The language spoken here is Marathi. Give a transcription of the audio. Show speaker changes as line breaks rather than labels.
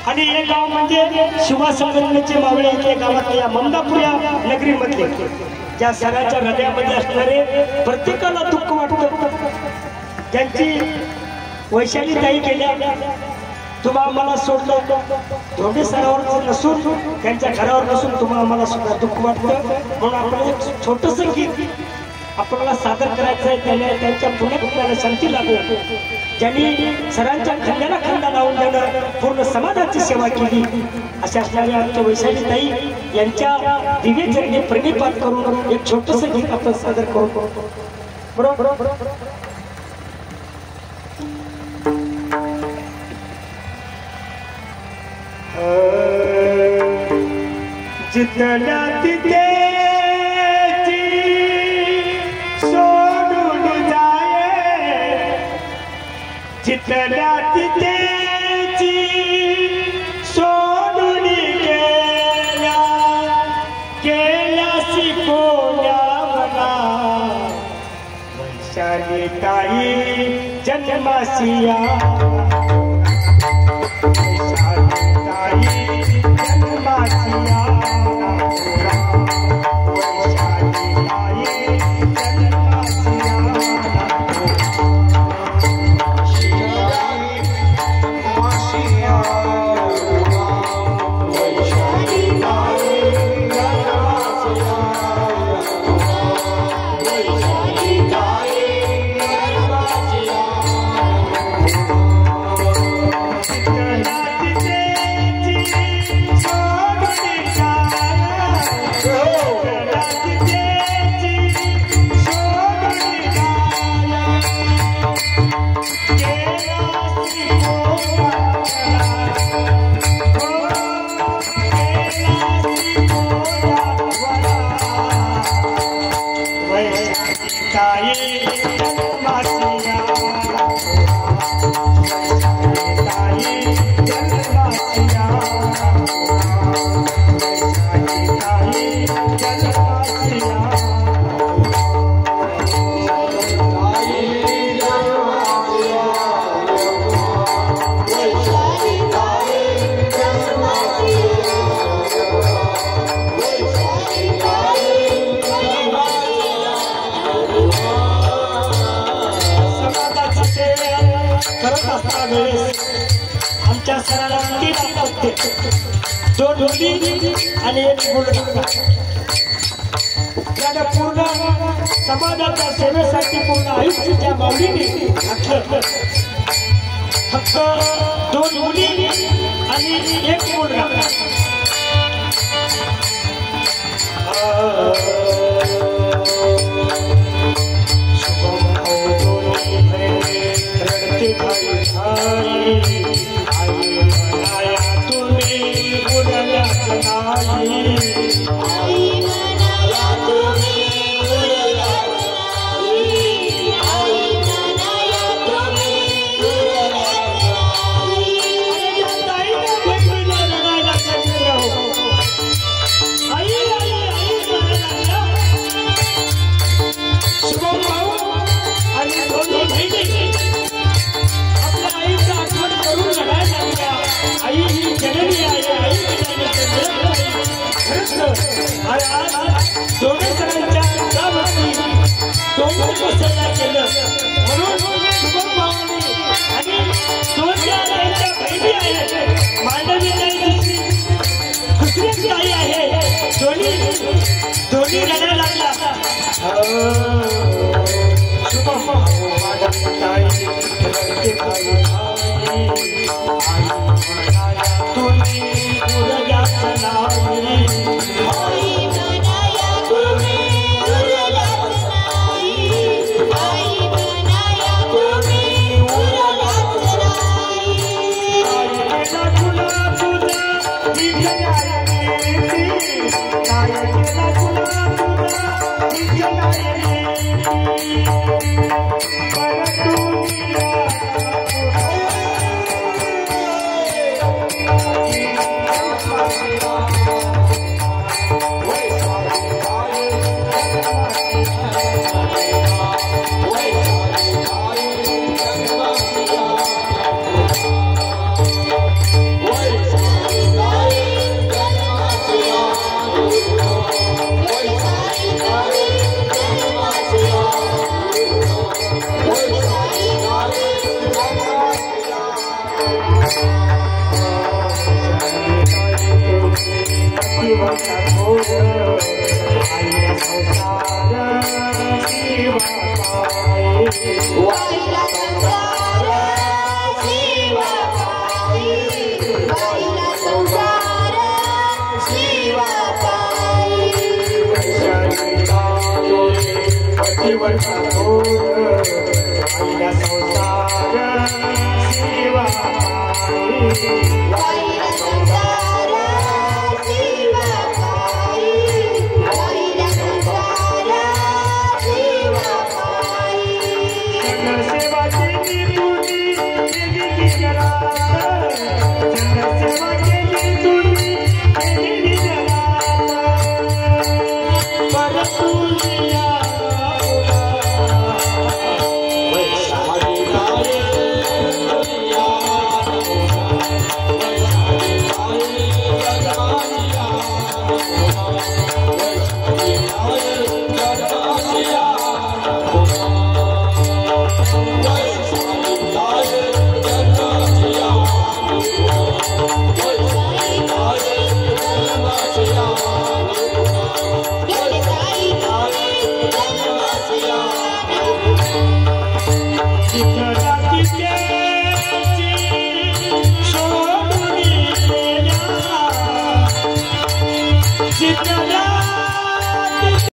आणि हे गाव म्हणजे शिवा संघटनेचे मावळे इथे गावातल्या ममदापूर या नगरीमधले ज्या सगळ्यांच्या हृदयामध्ये असणारे प्रत्येकाला दुःख वाटतं त्यांची वैशाली ताई गेल्या तुम्हा आम्हाला सोडलं धोंडे सरावर नसून त्यांच्या घरावर नसून तुम्हा आम्हाला सुद्धा दुःख वाटतं म्हणून आपण एक छोटंसं गीत आपल्याला सादर करायचं आहे त्याने त्यांच्या पुण्यपुण्याला शांती लागू ज्यांनी सरांच्या खांद्याला खांदा लावून त्यानं पूर्ण समाजाची सेवा केली अशा असणाऱ्या आमच्या वैशाली ताई यांच्या दिव्यचरणी प्रणिपात करून एक छोटंसं गीत आपण सादर करू बरोबर जितना तिथे सोडून जाए जितना तिथे सोडून गेला गेला शिकोया मला वैशाली ताई जन्मासिया आमच्या सराला तीन पत्ते दोन मुली आणि एक मुलगा त्याने पूर्ण समाजाच्या सेवेसाठी पूर्ण आयुष्याच्या माऊलीने घातलं फक्त दोन मुली आणि एक मुलगा दोन्ही सरांच्या गावाची दोन्ही पसंत केलं म्हणून शुभम भावानी आणि दोन त्यांच्या बहिणी आहेत मांडवी ताई दुसरी ताई आहे दोन्ही रडायला लागला शुभम मांडवी ताई तुम्ही
Oh,